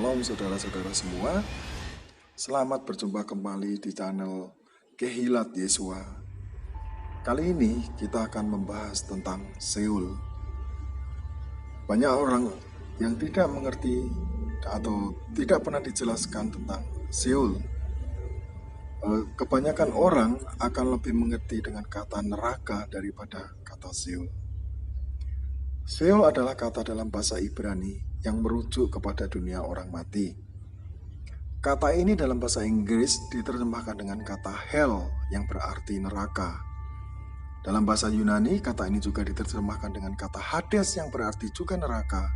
Shalom saudara-saudara semua. Selamat berjumpa kembali di channel Kehilat Yesua. Kali ini kita akan membahas tentang Seol. Banyak orang yang tidak mengerti atau tidak pernah dijelaskan tentang Seol. Kebanyakan orang akan lebih mengerti dengan kata neraka daripada kata Seol. Seol adalah kata dalam bahasa Ibrani yang merujuk kepada dunia orang mati. Kata ini dalam bahasa Inggris diterjemahkan dengan kata hell yang berarti neraka. Dalam bahasa Yunani, kata ini juga diterjemahkan dengan kata Hades yang berarti juga neraka.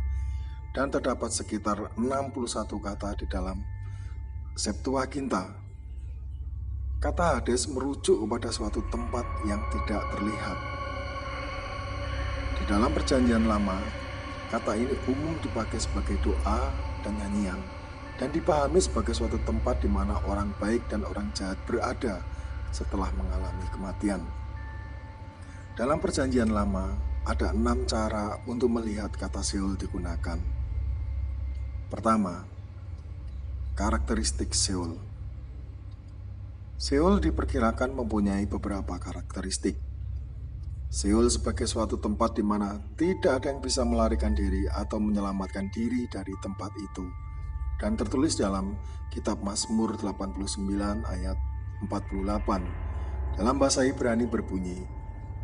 Dan terdapat sekitar 61 kata di dalam Septuaginta. Kata Hades merujuk kepada suatu tempat yang tidak terlihat. Di dalam Perjanjian Lama, kata ini umum dipakai sebagai doa dan nyanyian, dan dipahami sebagai suatu tempat di mana orang baik dan orang jahat berada setelah mengalami kematian. Dalam Perjanjian Lama, ada 6 cara untuk melihat kata Seol digunakan. Pertama, karakteristik Seol. Seol diperkirakan mempunyai beberapa karakteristik. Seol sebagai suatu tempat di mana tidak ada yang bisa melarikan diri atau menyelamatkan diri dari tempat itu. Dan tertulis dalam kitab Mazmur 89 ayat 48. Dalam bahasa Ibrani berbunyi,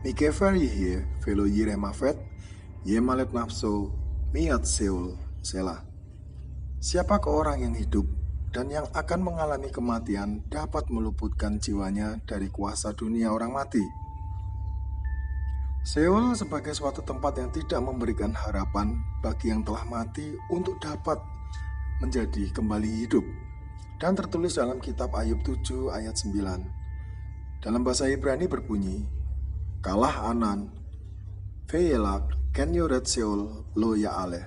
Mikefer yihye velo yiremafet yemalet nafso miat Seol selah. Siapakah orang yang hidup dan yang akan mengalami kematian dapat meluputkan jiwanya dari kuasa dunia orang mati? Seol sebagai suatu tempat yang tidak memberikan harapan bagi yang telah mati untuk dapat menjadi kembali hidup, dan tertulis dalam kitab Ayub 7 ayat 9. Dalam bahasa Ibrani berbunyi, kalah anan veyelak ken yoret Seol lo ya aleh.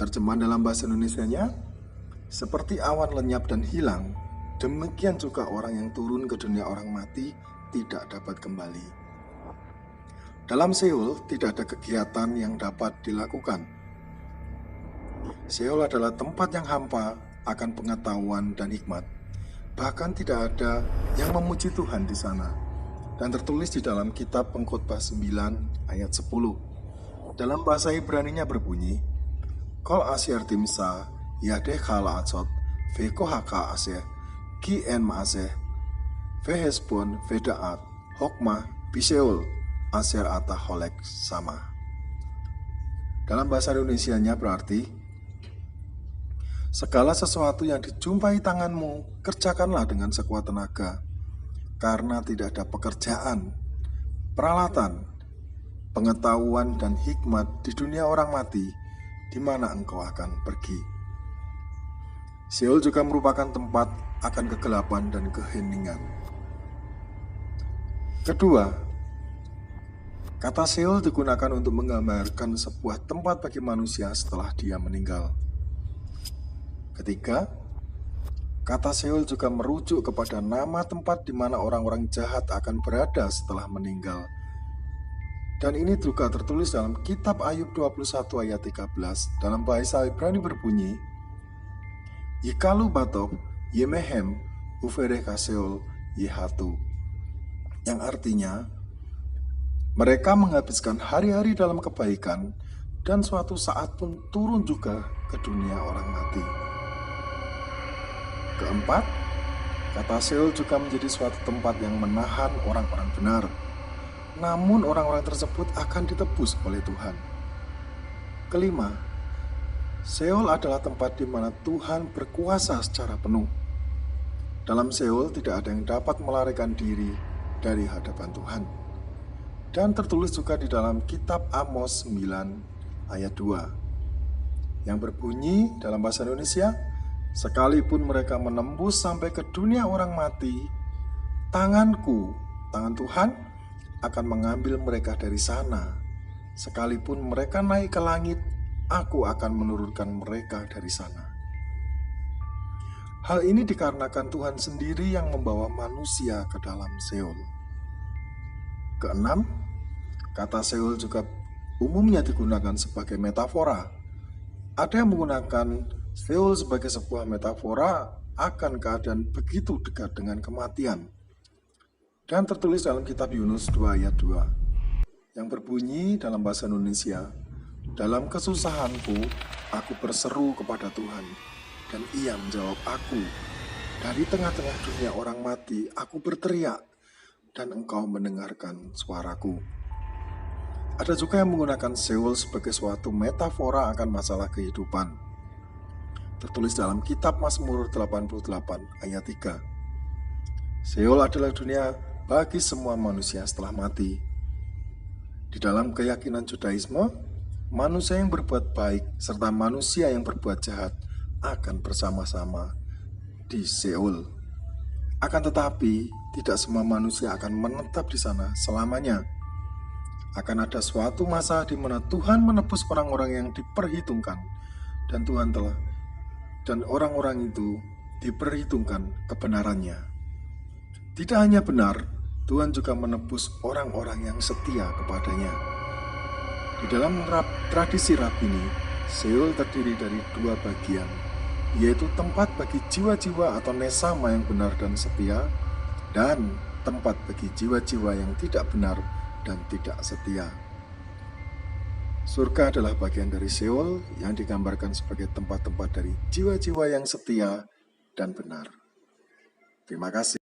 Terjemahan dalam bahasa Indonesianya, seperti awan lenyap dan hilang, demikian juga orang yang turun ke dunia orang mati tidak dapat kembali. Dalam Seol tidak ada kegiatan yang dapat dilakukan. Seol adalah tempat yang hampa akan pengetahuan dan hikmat. Bahkan tidak ada yang memuji Tuhan di sana. Dan tertulis di dalam kitab Pengkhotbah 9 ayat 10. Dalam bahasa Ibraninya berbunyi, Kol asyar timsa yadeh khala atsot vekohaka aseh ki en maaseh vehesbon vedaat hokmah biseol asyar ata holek sama. Dalam bahasa Indonesianya berarti, segala sesuatu yang dijumpai tanganmu, kerjakanlah dengan sekuat tenaga, karena tidak ada pekerjaan, peralatan, pengetahuan, dan hikmat di dunia orang mati, di mana engkau akan pergi. Seol juga merupakan tempat akan kegelapan dan keheningan. Kedua, kata Seol digunakan untuk menggambarkan sebuah tempat bagi manusia setelah dia meninggal. Ketiga, kata Seol juga merujuk kepada nama tempat di mana orang-orang jahat akan berada setelah meninggal. Dan ini juga tertulis dalam kitab Ayub 21 ayat 13. Dalam bahasa Ibrani berbunyi, Yikalu batov yemehem ufereh kaseol yehatu. Yang artinya, mereka menghabiskan hari-hari dalam kebaikan dan suatu saat pun turun juga ke dunia orang mati. Keempat, kata Seol juga menjadi suatu tempat yang menahan orang-orang benar. Namun orang-orang tersebut akan ditebus oleh Tuhan. Kelima, Seol adalah tempat di mana Tuhan berkuasa secara penuh. Dalam Seol tidak ada yang dapat melarikan diri dari hadapan Tuhan. Dan tertulis juga di dalam kitab Amos 9 ayat 2 yang berbunyi dalam bahasa Indonesia, sekalipun mereka menembus sampai ke dunia orang mati, tangan Tuhan akan mengambil mereka dari sana. Sekalipun mereka naik ke langit, aku akan menurunkan mereka dari sana. Hal ini dikarenakan Tuhan sendiri yang membawa manusia ke dalam Seol. Keenam, kata Seol juga umumnya digunakan sebagai metafora. Ada yang menggunakan Seoul sebagai sebuah metafora akan keadaan begitu dekat dengan kematian. Dan tertulis dalam kitab Yunus 2 ayat 2 yang berbunyi dalam bahasa Indonesia, "Dalam kesusahanku, aku berseru kepada Tuhan, dan Ia menjawab aku. Dari tengah-tengah dunia orang mati, aku berteriak, dan Engkau mendengarkan suaraku." Ada juga yang menggunakan Seoul sebagai suatu metafora akan masalah kehidupan. Tertulis dalam kitab Mazmur 88 ayat 3. Seoul adalah dunia bagi semua manusia setelah mati. Di dalam keyakinan Judaisme, manusia yang berbuat baik serta manusia yang berbuat jahat akan bersama-sama di Seoul. Akan tetapi, tidak semua manusia akan menetap di sana selamanya. Akan ada suatu masa di mana Tuhan menebus orang-orang yang diperhitungkan, dan orang-orang itu diperhitungkan kebenarannya. Tidak hanya benar, Tuhan juga menebus orang-orang yang setia kepadanya. Di dalam tradisi Rabini, Seoul terdiri dari dua bagian, yaitu tempat bagi jiwa-jiwa atau nesama yang benar dan setia, dan tempat bagi jiwa-jiwa yang tidak benar dan tidak setia. Surga adalah bagian dari Seoul yang digambarkan sebagai tempat-tempat dari jiwa-jiwa yang setia dan benar. Terima kasih.